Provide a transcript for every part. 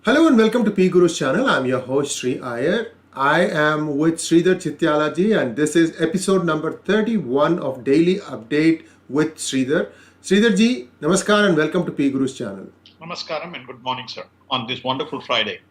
Hello and welcome to PGurus channel. I'm your host Sree Iyer. I am with Sridhar Chityalaji and this is episode number 31 of Daily Update with Sridhar. Sridhar ji, namaskar and welcome to PGurus channel. Namaskaram and good morning, sir, on this wonderful Friday.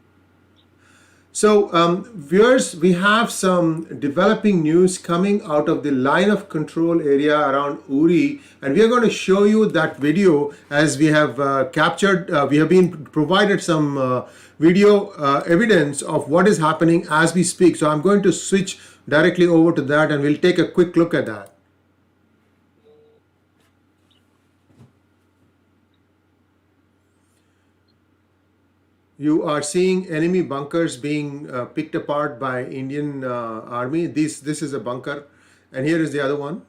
So, viewers, we have some developing news coming out of the line of control area around Uri, and we are going to show you that video as we have captured. We have been provided some video evidence of what is happening as we speak. So, I'm going to switch directly over to that, and we'll take a quick look at that. You are seeing enemy bunkers being picked apart by Indian army. This is a bunker, and here is the other one.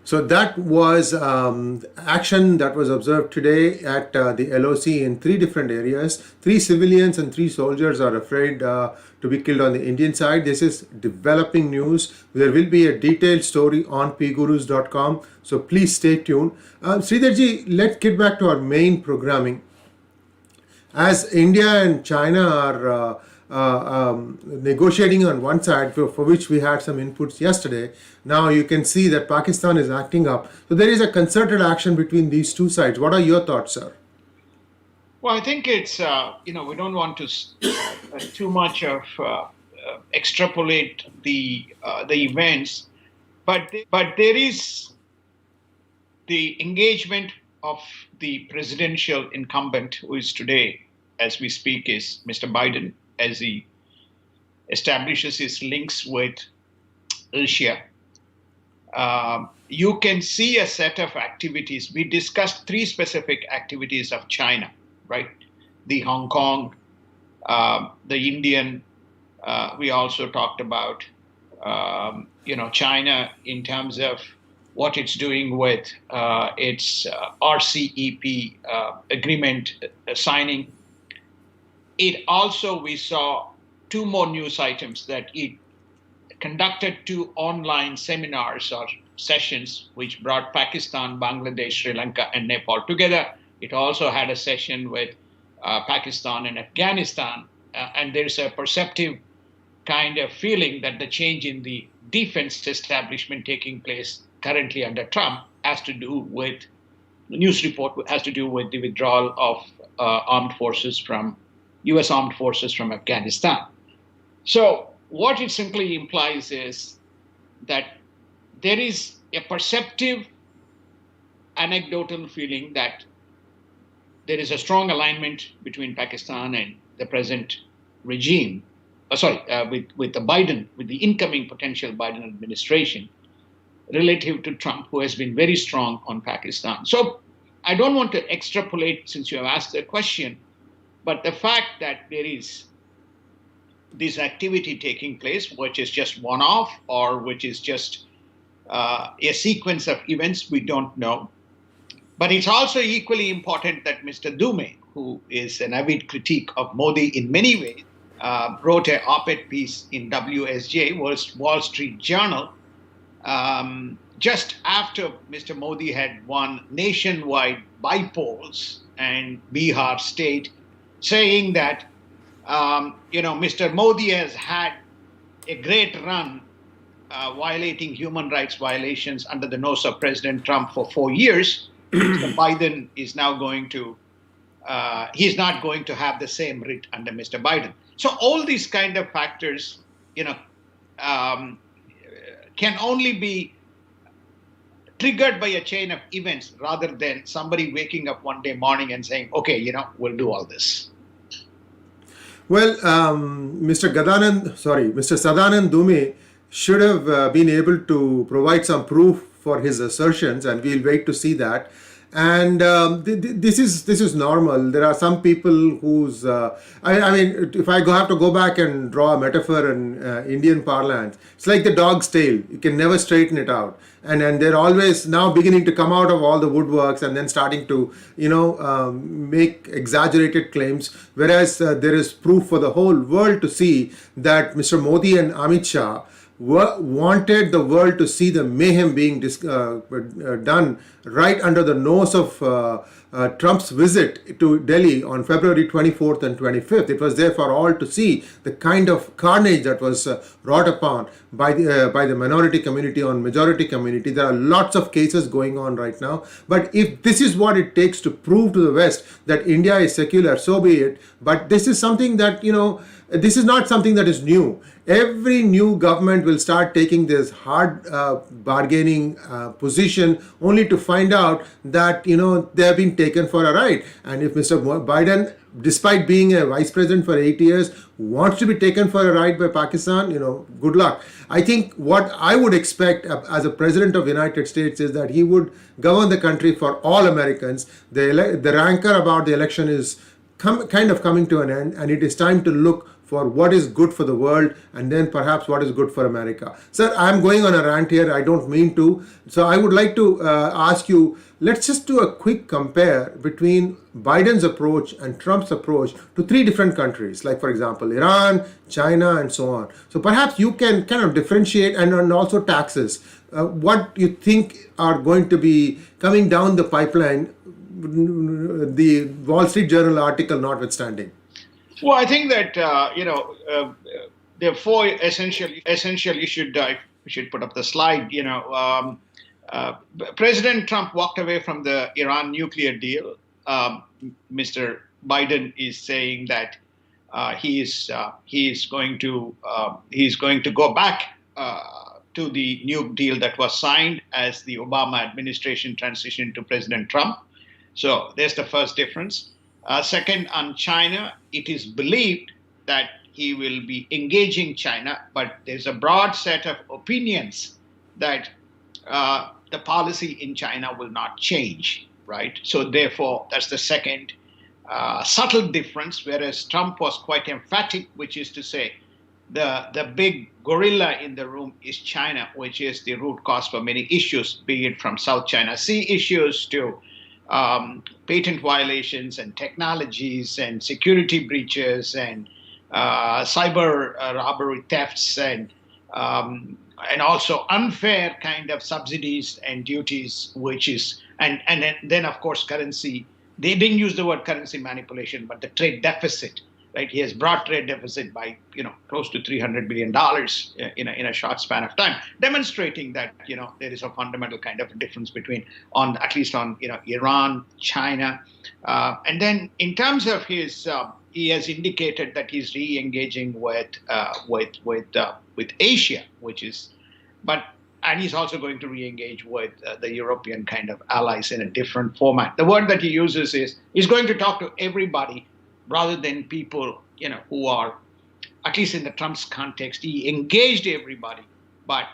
So that was action that was observed today at the LoC in three different areas. Three civilians and three soldiers are afraid to be killed on the Indian side. This is developing news. There will be a detailed story on pgurus.com. So please stay tuned. Sridharji, let's get back to our main programming. As India and China are negotiating on one side, for which we had some inputs yesterday, now you can see that Pakistan is acting up. So there is a concerted action between these two sides. What are your thoughts, sir? Well, I think it's we don't want to too much of extrapolate the events, but there is the engagement of the presidential incumbent, who is today, as we speak, is Mr. Biden, as he establishes his links with Asia. You can see a set of activities. We discussed three specific activities of China, right? The Hong Kong, the Indian. We also talked about, China in terms of what it's doing with its RCEP agreement signing. It also, we saw two more news items, that it conducted two online seminars or sessions which brought Pakistan, Bangladesh, Sri Lanka, and Nepal together. It also had a session with Pakistan and Afghanistan. And there's a perceptive kind of feeling that the change in the defense establishment taking place currently under Trump has to do with, the news report has to do with the withdrawal of armed forces from US armed forces from Afghanistan. So what it simply implies is that there is a perceptive anecdotal feeling that there is a strong alignment between Pakistan and the present regime, with the incoming potential Biden administration, relative to Trump, who has been very strong on Pakistan. So I don't want to extrapolate, since you have asked the question, but the fact that there is this activity taking place, which is just one-off or which is just a sequence of events, we don't know. But it's also equally important that Mr. Dume, who is an avid critic of Modi in many ways, wrote an op-ed piece in WSJ, Wall Street Journal, just after Mr. Modi had won nationwide by polls and Bihar state, saying that Mr. Modi has had a great run violating human rights violations under the nose of President Trump for 4 years. Mr. Biden is now he's not going to have the same writ under Mr. Biden. So all these kind of factors, can only be triggered by a chain of events rather than somebody waking up one day morning and saying, okay, we'll do all this. Well, Mr. Sadanand Dume should have been able to provide some proof for his assertions, and we'll wait to see that. And this is normal. There are some people whose I mean, if I have to go back and draw a metaphor in Indian parlance, it's like the dog's tail. You can never straighten it out, and they're always now beginning to come out of all the woodworks and then starting to make exaggerated claims. Whereas there is proof for the whole world to see that Mr. Modi and Amit Shah wanted the world to see the mayhem being done right under the nose of Trump's visit to Delhi on February 24th and 25th. It was there for all to see the kind of carnage that was wrought upon by the minority community on majority community. There are lots of cases going on right now. But if this is what it takes to prove to the West that India is secular, so be it. But this is something that, this is not something that is new. Every new government will start taking this hard bargaining position only to find out that, they have been taken for a ride. And if Mr. Biden, despite being a vice president for 8 years, wants to be taken for a ride by Pakistan, good luck. I think what I would expect as a president of the United States is that he would govern the country for all Americans. The rancor about the election is kind of coming to an end, and it is time to look for what is good for the world and then perhaps what is good for America. Sir, I'm going on a rant here. I don't mean to. So I would like to ask you, let's just do a quick compare between Biden's approach and Trump's approach to three different countries, like, for example, Iran, China, and so on. So perhaps you can kind of differentiate, and also taxes. What you think are going to be coming down the pipeline, the Wall Street Journal article notwithstanding? Well, I think that there are four essential issues. We should put up the slide. President Trump walked away from the Iran nuclear deal. Mr. Biden is saying that he is going to go back to the new deal that was signed as the Obama administration transitioned to President Trump. So there's the first difference. Second, on China, it is believed that he will be engaging China, but there's a broad set of opinions that the policy in China will not change, right? So therefore, that's the second subtle difference, whereas Trump was quite emphatic, which is to say the big gorilla in the room is China, which is the root cause for many issues, be it from South China Sea issues to patent violations and technologies and security breaches and cyber robbery thefts and also unfair kind of subsidies and duties, which is and then of course currency. They didn't use the word currency manipulation, but the trade deficit. Right, he has brought trade deficit by close to $300 billion in a short span of time, demonstrating that there is a fundamental kind of difference between at least on Iran, China, and then in terms of his, he has indicated that he's re-engaging with Asia, and he's also going to re-engage with the European kind of allies in a different format. The word that he uses is he's going to talk to everybody, rather than people, who are, at least in the Trump's context, he engaged everybody. But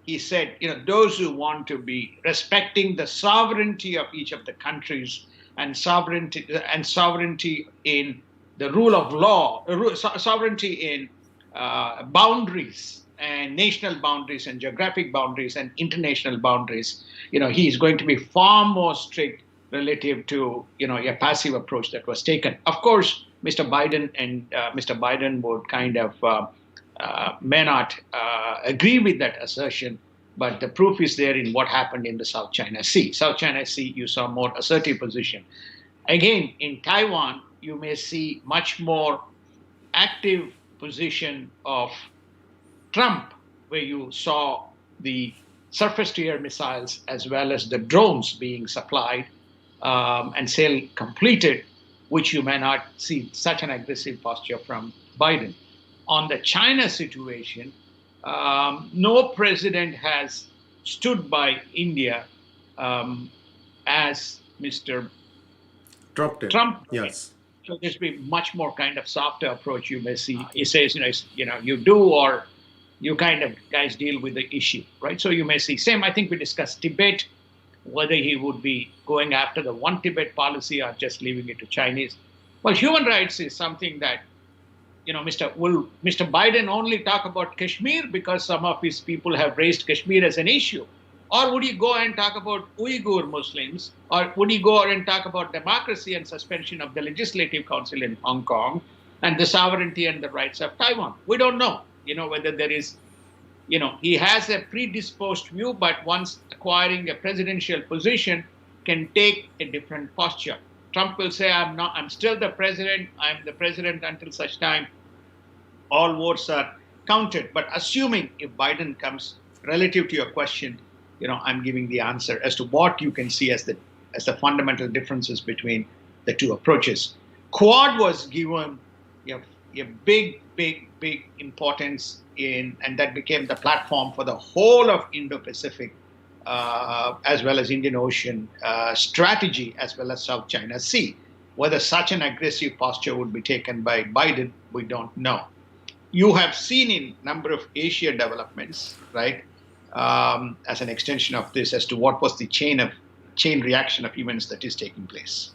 he said, those who want to be respecting the sovereignty of each of the countries and sovereignty in the rule of law, sovereignty in boundaries and national boundaries and geographic boundaries and international boundaries, he is going to be far more strict relative to a passive approach that was taken. Of course, Mr. Biden would kind of may not agree with that assertion, but the proof is there in what happened in the South China Sea. South China Sea, you saw more assertive position. Again, in Taiwan, you may see much more active position of Trump, where you saw the surface-to-air missiles as well as the drones being supplied and sale completed, which you may not see such an aggressive posture from Biden. On the China situation, No president has stood by India as Mr. Trump did. Trump did. Yes. So there's been much more kind of softer approach you may see. He says, you do or you kind of guys deal with the issue, right? So you may see same. I think we discussed Tibet, whether he would be going after the one Tibet policy or just leaving it to Chinese. Well, human rights is something that Mr. Biden only talk about Kashmir because some of his people have raised Kashmir as an issue? Or would he go and talk about Uyghur Muslims? Or would he go and talk about democracy and suspension of the Legislative Council in Hong Kong and the sovereignty and the rights of Taiwan? We don't know, whether there is, he has a predisposed view, but once acquiring a presidential position can take a different posture. Trump will say, I'm still the president. I'm the president until such time all votes are counted. But assuming if Biden comes, relative to your question, I'm giving the answer as to what you can see as the fundamental differences between the two approaches. Quad was given a big importance and that became the platform for the whole of Indo-Pacific, as well as Indian Ocean strategy, as well as South China Sea. Whether such an aggressive posture would be taken by Biden, we don't know. You have seen in number of Asia developments, right, as an extension of this, as to what was the chain reaction of events that is taking place.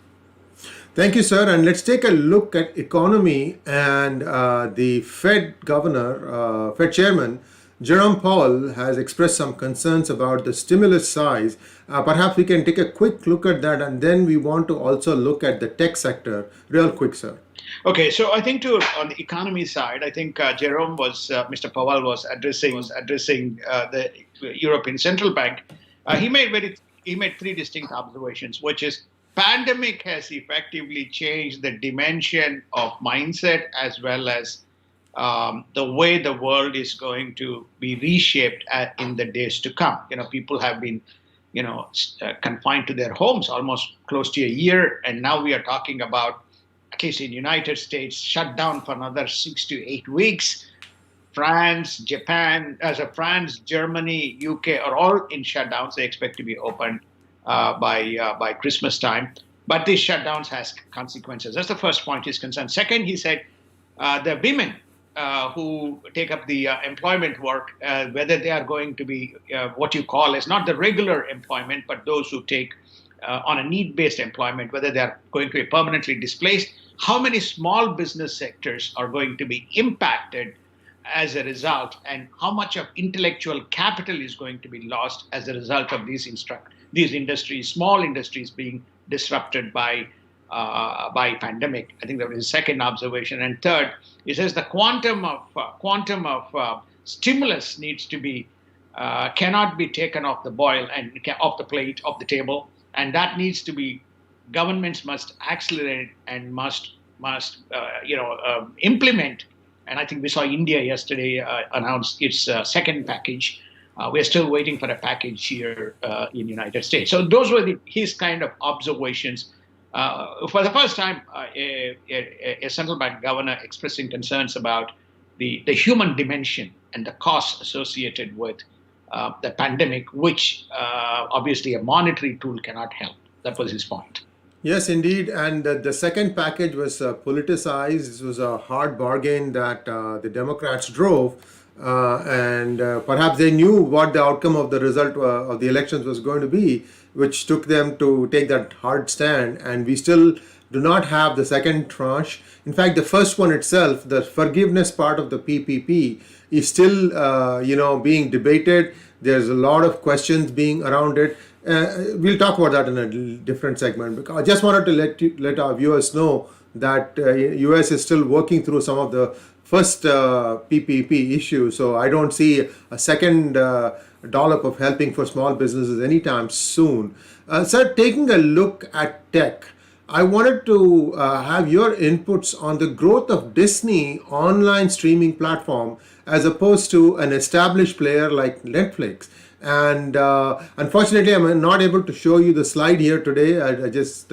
Thank you, sir. And let's take a look at economy and the Fed governor, Fed chairman, Jerome Powell has expressed some concerns about the stimulus size. Perhaps we can take a quick look at that, and then we want to also look at the tech sector real quick, sir. Okay, so I think on the economy side, I think Mr. Powell was addressing the European Central Bank. He made three distinct observations, which is pandemic has effectively changed the dimension of mindset as well as the way the world is going to be reshaped in the days to come. People have been, confined to their homes almost close to a year, and now we are talking about, at least in the United States, shut down for another 6 to 8 weeks. France, Germany, UK are all in shutdowns. They expect to be open by Christmas time. But these shutdowns has consequences. That's the first point he's concerned. Second, he said the women who take up the employment work, whether they are going to be what you call is not the regular employment, but those who take on a need-based employment, whether they are going to be permanently displaced, how many small business sectors are going to be impacted as a result, and how much of intellectual capital is going to be lost as a result of these industries, small industries, being disrupted by pandemic. I think that was his second observation. And third, he says the quantum of stimulus needs to be cannot be taken off the boil and off the plate, off the table, and that needs to be, governments must accelerate and must implement. And I think we saw India yesterday announce its second package. We're still waiting for a package here in the United States. So those were his kind of observations. For the first time, a central bank governor expressing concerns about the human dimension and the costs associated with the pandemic, which obviously a monetary tool cannot help. That was his point. Yes, indeed. And the second package was politicized. This was a hard bargain that the Democrats drove. And perhaps they knew what the outcome of the result of the elections was going to be, which took them to take that hard stand. And we still do not have the second tranche. In fact, the first one itself, the forgiveness part of the PPP, is still being debated. There's a lot of questions being around it. We'll talk about that in a different segment. Because I just wanted to let our viewers know that US is still working through some of the first PPP issue. So I don't see a second dollop of helping for small businesses anytime soon. Sir, taking a look at tech, I wanted to have your inputs on the growth of Disney online streaming platform as opposed to an established player like Netflix. And unfortunately, I'm not able to show you the slide here today. I just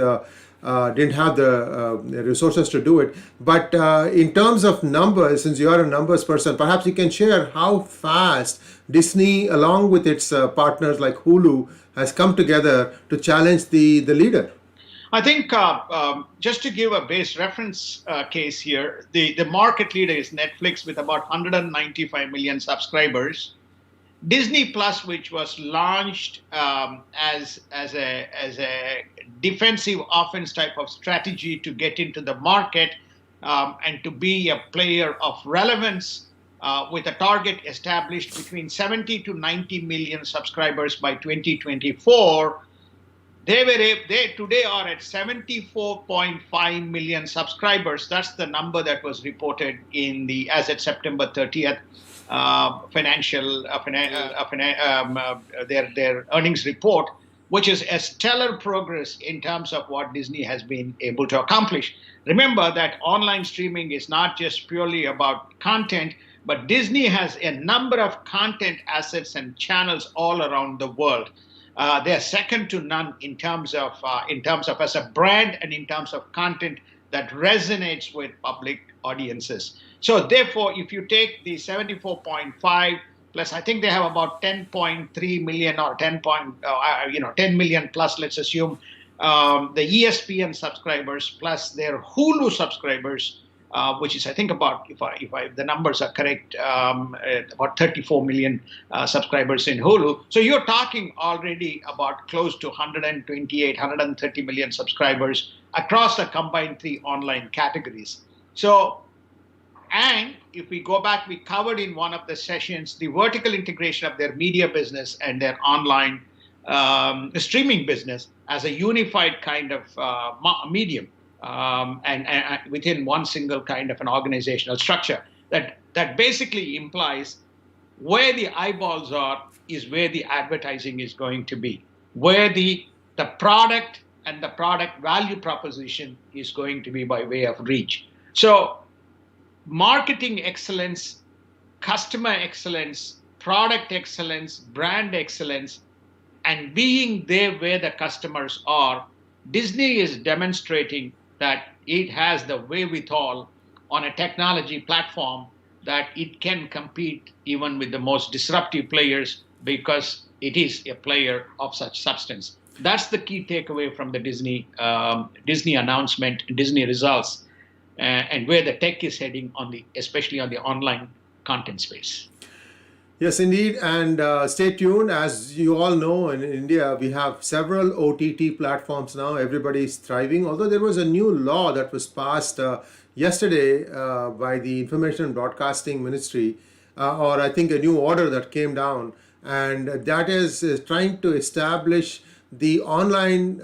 didn't have the resources to do it. But in terms of numbers, since you are a numbers person, perhaps you can share how fast Disney, along with its partners like Hulu, has come together to challenge the leader. I think just to give a base reference case here, the market leader is Netflix with about 195 million subscribers. Disney Plus, which was launched as a defensive offense type of strategy to get into the market and to be a player of relevance with a target established between 70 to 90 million subscribers by 2024. They today are at 74.5 million subscribers. That's the number that was reported in the as at September 30th their earnings report, which is a stellar progress in terms of what Disney has been able to accomplish. Remember that online streaming is not just purely about content, but Disney has a number of content assets and channels all around the world. They are second to none in terms of as a brand and in terms of content that resonates with public audiences. So therefore, if you take the 74.5 plus, I think they have about 10.3 million or 10 million plus, let's assume, the ESPN subscribers plus their Hulu subscribers, which is I think about, if the numbers are correct, about 34 million subscribers in Hulu. So you're talking already about close to 128, 130 million subscribers across the combined three online categories. So, and if we go back, we covered in one of the sessions the vertical integration of their media business and their online streaming business as a unified kind of medium. And within one single kind of an organizational structure that basically implies where the eyeballs are is where the advertising is going to be, where the product and the product value proposition is going to be by way of reach. So marketing excellence, customer excellence, product excellence, brand excellence, and being there where the customers are, Disney is demonstrating that it has the wherewithal on a technology platform that it can compete even with the most disruptive players because it is a player of such substance. That's the key takeaway from the Disney announcement, Disney results, and where the tech is heading especially on the online content space. Yes, indeed. And stay tuned. As you all know, in India, we have several OTT platforms now. Everybody's thriving. Although there was a new law that was passed yesterday by the Information and Broadcasting Ministry, or I think a new order that came down. And that is trying to establish the online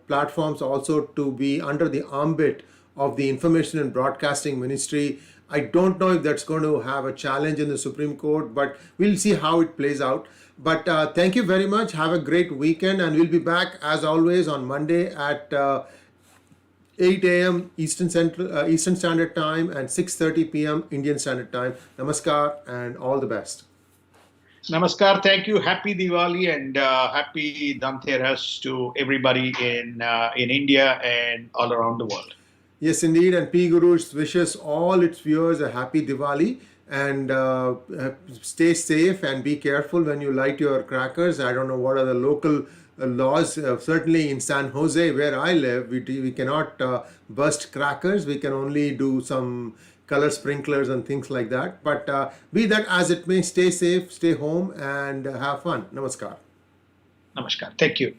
platforms also to be under the ambit of the Information and Broadcasting Ministry. I don't know if that's going to have a challenge in the Supreme Court, but we'll see how it plays out. But thank you very much. Have a great weekend, and we'll be back as always on Monday at 8 a.m. Eastern Standard Time and 6:30 p.m. Indian Standard Time. Namaskar and all the best. Namaskar. Thank you. Happy Diwali and happy Dhanteras to everybody in India and all around the world. Yes, indeed. And PGurus wishes all its viewers a happy Diwali, and stay safe and be careful when you light your crackers. I don't know what are the local laws. Certainly in San Jose, where I live, we cannot burst crackers. We can only do some color sprinklers and things like that. But be that as it may, stay safe, stay home, and have fun. Namaskar. Namaskar. Thank you.